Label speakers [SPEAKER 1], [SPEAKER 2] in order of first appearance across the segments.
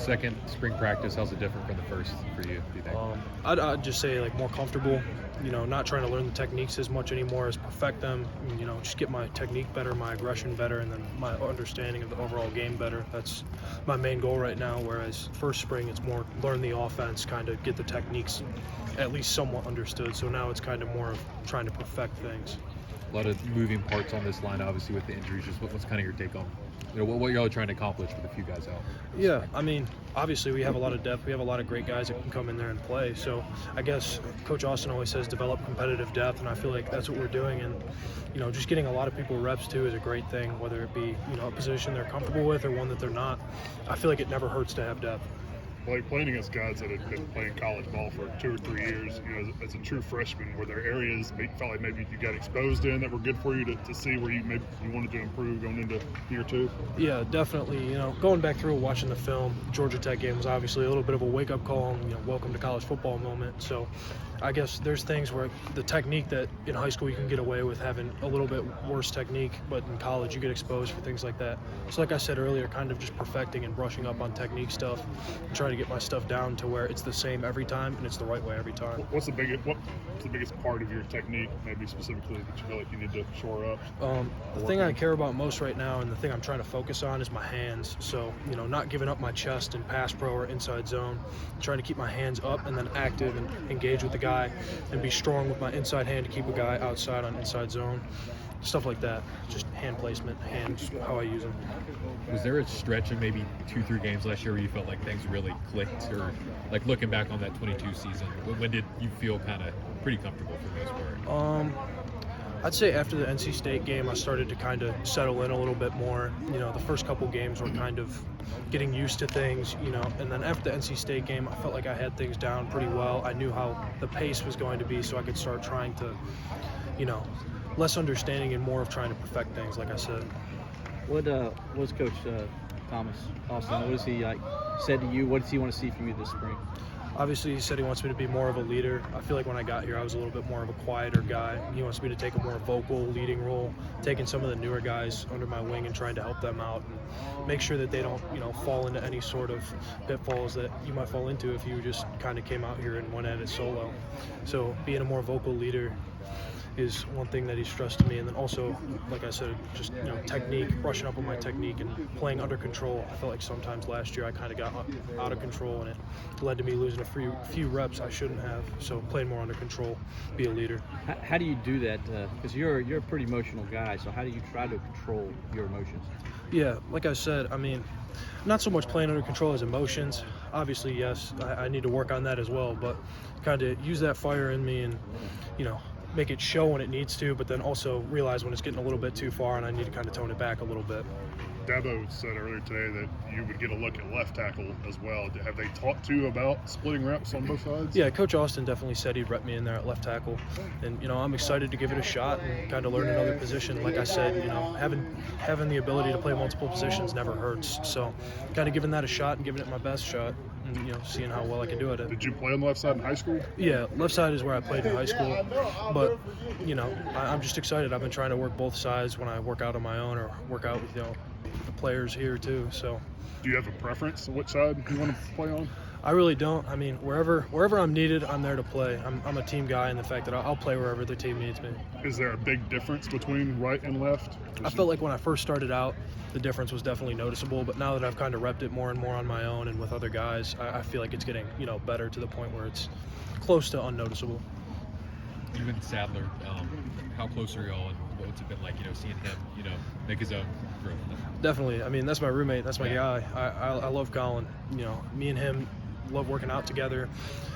[SPEAKER 1] second spring practice, how's it different from the first for you, do you think?
[SPEAKER 2] I'd just say like more comfortable, not trying to learn the techniques as much anymore as perfect them, and, just get my technique better, my aggression better, and then my understanding of the overall game better. That's my main goal right now, whereas first spring it's more learn the offense, kind of get the techniques at least somewhat understood. So now it's kind of more of trying to perfect things.
[SPEAKER 1] A lot of moving parts on this line, obviously, with the injuries. Just what's kind of your take on what you're all trying to accomplish with a few guys out?
[SPEAKER 2] Yeah, I mean, obviously we have a lot of depth. We have a lot of great guys that can come in there and play. So I guess Coach Austin always says develop competitive depth, and I feel like that's what we're doing. And just getting a lot of people reps too is a great thing, whether it be a position they're comfortable with or one that they're not. I feel like it never hurts to have depth.
[SPEAKER 3] Playing against guys that have been playing college ball for 2 or 3 years, as a true freshman, were there areas you felt like maybe you got exposed in that were good for you to see where you wanted to improve going into year 2?
[SPEAKER 2] Yeah, definitely. Going back through watching the film, Georgia Tech game was obviously a little bit of a wake-up call and welcome to college football moment. So I guess there's things where the technique that in high school you can get away with having a little bit worse technique, but in college you get exposed for things like that. So like I said earlier, kind of just perfecting and brushing up on technique stuff and trying to get my stuff down to where it's the same every time and it's the right way every time.
[SPEAKER 3] What's the biggest part of your technique, maybe specifically, that you feel like you need to shore up?
[SPEAKER 2] The thing I care about most right now and the thing I'm trying to focus on is my hands. So, not giving up my chest in pass pro or inside zone, trying to keep my hands up and then active and engage with the guy and be strong with my inside hand to keep a guy outside on inside zone. Stuff like that, just hand placement, hands, how I use them.
[SPEAKER 1] Was there a stretch of maybe 2-3 games last year where you felt like things really clicked, or like looking back on that 22 season, when did you feel kind of pretty comfortable for the most part?
[SPEAKER 2] I'd say after the NC State game, I started to kind of settle in a little bit more. The first couple games were kind of getting used to things, and then after the NC State game, I felt like I had things down pretty well. I knew how the pace was going to be, so I could start trying to, less understanding and more of trying to perfect things, like I said.
[SPEAKER 4] What's Coach Thomas Austin? What has he said to you? What does he want to see from you this spring?
[SPEAKER 2] Obviously, he said he wants me to be more of a leader. I feel like when I got here, I was a little bit more of a quieter guy. He wants me to take a more vocal, leading role, taking some of the newer guys under my wing and trying to help them out and make sure that they don't, fall into any sort of pitfalls that you might fall into if you just kind of came out here and went at it solo. So being a more vocal leader is one thing that he stressed to me, and then also, like I said, just technique, brushing up on my technique and playing under control. I felt like sometimes last year I kind of got out of control, and it led to me losing a few reps I shouldn't have. So playing more under control, be a leader.
[SPEAKER 4] How do you do that? Because you're a pretty emotional guy. So how do you try to control your emotions?
[SPEAKER 2] Yeah, like I said, not so much playing under control as emotions. Obviously, yes, I need to work on that as well, but kind of use that fire in me and make it show when it needs to, but then also realize when it's getting a little bit too far and I need to kind of tone it back a little bit.
[SPEAKER 3] Dabo said earlier today that you would get a look at left tackle as well. Have they talked to you about splitting reps on both sides?
[SPEAKER 2] Yeah, Coach Austin definitely said he'd rep me in there at left tackle, and I'm excited to give it a shot and kind of learn another position. Like I said, having the ability to play multiple positions never hurts. So, kind of giving that a shot and giving it my best shot, and seeing how well I can do at it.
[SPEAKER 3] Did you play on the left side in high school?
[SPEAKER 2] Yeah, left side is where I played in high school, but I'm just excited. I've been trying to work both sides when I work out on my own or work out with the players here too. So,
[SPEAKER 3] do you have a preference on which side you want to play on?
[SPEAKER 2] I really don't. Wherever I'm needed, I'm there to play. I'm a team guy in the fact that I'll play wherever the team needs me.
[SPEAKER 3] Is there a big difference between right and left?
[SPEAKER 2] I felt like when I first started out, the difference was definitely noticeable, but now that I've kind of repped it more and more on my own and with other guys, I feel like it's getting better to the point where it's close to unnoticeable.
[SPEAKER 1] You and Sadler, how close are y'all, and what's it been like, seeing him, make his own growth?
[SPEAKER 2] Definitely. That's my roommate. That's my guy. I love Collin. Me and him love working out together.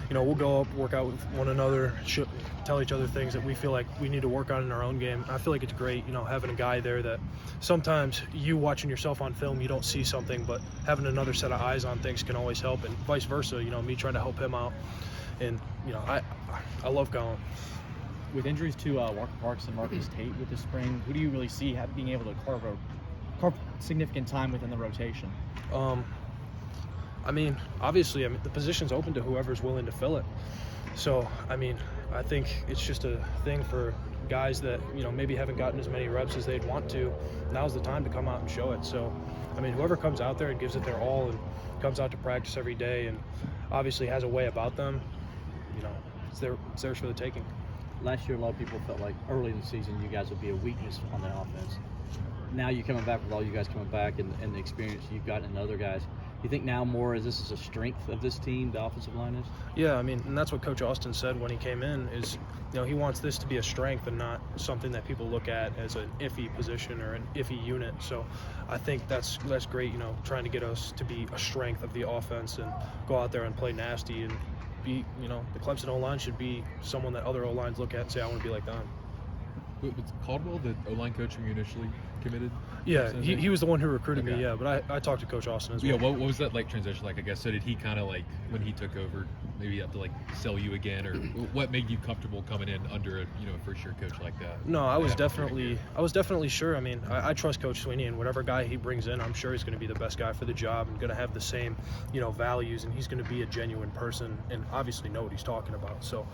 [SPEAKER 2] We'll go up, work out with one another, tell each other things that we feel like we need to work on in our own game. I feel like it's great, having a guy there that sometimes you watching yourself on film, you don't see something, but having another set of eyes on things can always help, and vice versa, me trying to help him out. And, I love Collin.
[SPEAKER 5] With injuries to Walker Parks and Marcus Tate with this spring, who do you really see being able to carve significant time within the rotation?
[SPEAKER 2] Obviously, the position's open to whoever's willing to fill it. So, I think it's just a thing for guys that, you know, maybe haven't gotten as many reps as they'd want to, now's the time to come out and show it. So, I mean, whoever comes out there and gives it their all and comes out to practice every day and obviously has a way about them, you know, it's theirs for the taking.
[SPEAKER 4] Last year, a lot of people felt like early in the season you guys would be a weakness on that offense. Now you're coming back with all you guys coming back and the experience you've gotten in other guys. You think now more as this is a strength of this team, the offensive line is?
[SPEAKER 2] Yeah, I mean, and that's what Coach Austin said when he came in is, you know, he wants this to be a strength and not something that people look at as an iffy position or an iffy unit. So I think that's great, you know, trying to get us to be a strength of the offense and go out there and play nasty and be, you know, the Clemson O-line should be someone that other O-lines look at and say, I want to be like them.
[SPEAKER 1] Was Caldwell the O-line coach when you initially committed?
[SPEAKER 2] Yeah, he was the one who recruited
[SPEAKER 1] Okay.
[SPEAKER 2] me, yeah, but I talked to Coach Austin as well.
[SPEAKER 1] Yeah, what was that like transition like, I guess? So did he kind of like, when he took over, maybe have to like sell you again, or what made you comfortable coming in under a, you know, a first-year coach like that?
[SPEAKER 2] No, I was definitely sure. I mean, I trust Coach Sweeney, and whatever guy he brings in, I'm sure he's going to be the best guy for the job and going to have the same, you know, values, and he's going to be a genuine person and obviously know what he's talking about. So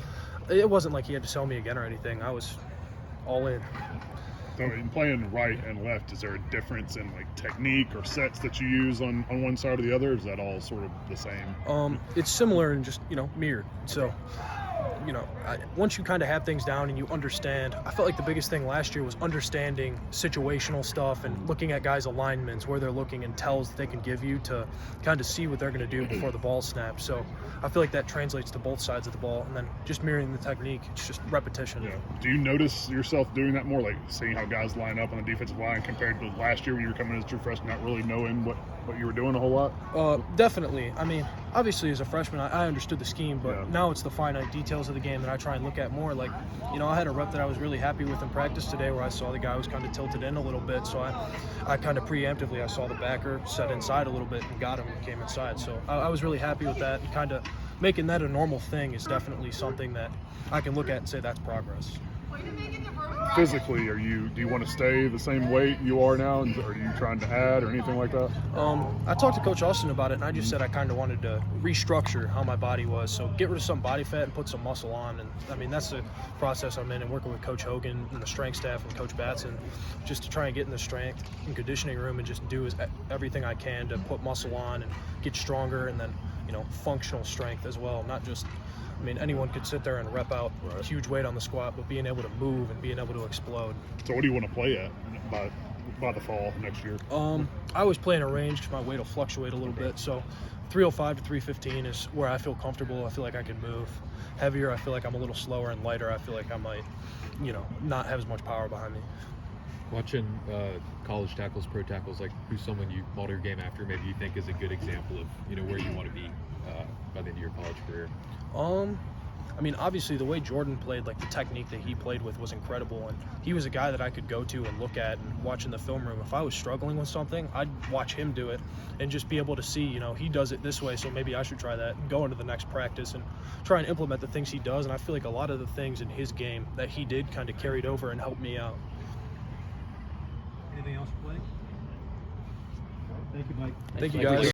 [SPEAKER 2] it wasn't like he had to sell me again or anything. I was all in.
[SPEAKER 3] So in playing right and left, is there a difference in like technique or sets that you use on one side or the other? Or is that all sort of the same?
[SPEAKER 2] It's similar and just, you know, mirrored. So, you know, once you kind of have things down and you understand, I felt like the biggest thing last year was understanding situational stuff and looking at guys' alignments, where they're looking and tells that they can give you to kind of see what they're going to do before the ball snaps. So I feel like that translates to both sides of the ball, and then just mirroring the technique. It's just repetition.
[SPEAKER 3] Yeah. Do you notice yourself doing that more, like seeing how guys line up on the defensive line compared to last year when you were coming in as a true freshman, not really knowing what you were doing a whole lot?
[SPEAKER 2] Definitely. I mean, obviously as a freshman, I understood the scheme, but
[SPEAKER 3] Yeah.
[SPEAKER 2] now it's the finite details of the game that I try and look at more. Like, you know, I had a rep that I was really happy with in practice today where I saw the guy was kind of tilted in a little bit, so I kind of preemptively, I saw the backer set inside a little bit and got him and came inside. So I was really happy with that, and kind of making that a normal thing is definitely something that I can look at and say that's progress.
[SPEAKER 3] Physically, do you want to stay the same weight you are now, and are you trying to add or anything like that?
[SPEAKER 2] I talked to Coach Austin about it, and I just said I kind of wanted to restructure how my body was. So get rid of some body fat and put some muscle on. And I mean, that's the process I'm in, and working with Coach Hogan and the strength staff and Coach Batson, just to try and get in the strength and conditioning room and just do everything I can to put muscle on and get stronger, and then, you know, functional strength as well. Not just, I mean, anyone could sit there and rep out a huge weight on the squat, but being able to move and being able to explode.
[SPEAKER 3] So what do you want to play at by the fall next year?
[SPEAKER 2] I was playing a range because my weight will fluctuate a little bit. So 305 to 315 is where I feel comfortable. I feel like I can move. Heavier, I feel like I'm a little slower, and lighter, I feel like I might, you know, not have as much power behind me.
[SPEAKER 1] Watching college tackles, pro tackles, like who's someone you model your game after, maybe you think is a good example of, you know, where you want to be by the end of your college career?
[SPEAKER 2] I mean, obviously the way Jordan played, like the technique that he played with was incredible, and he was a guy that I could go to and look at and watch in the film room. If I was struggling with something, I'd watch him do it and just be able to see, you know, he does it this way, so maybe I should try that and go into the next practice and try and implement the things he does. And I feel like a lot of the things in his game that he did kind of carried over and helped me out.
[SPEAKER 5] Anything else for Blake? Thank you, Mike.
[SPEAKER 2] Thank you, guys.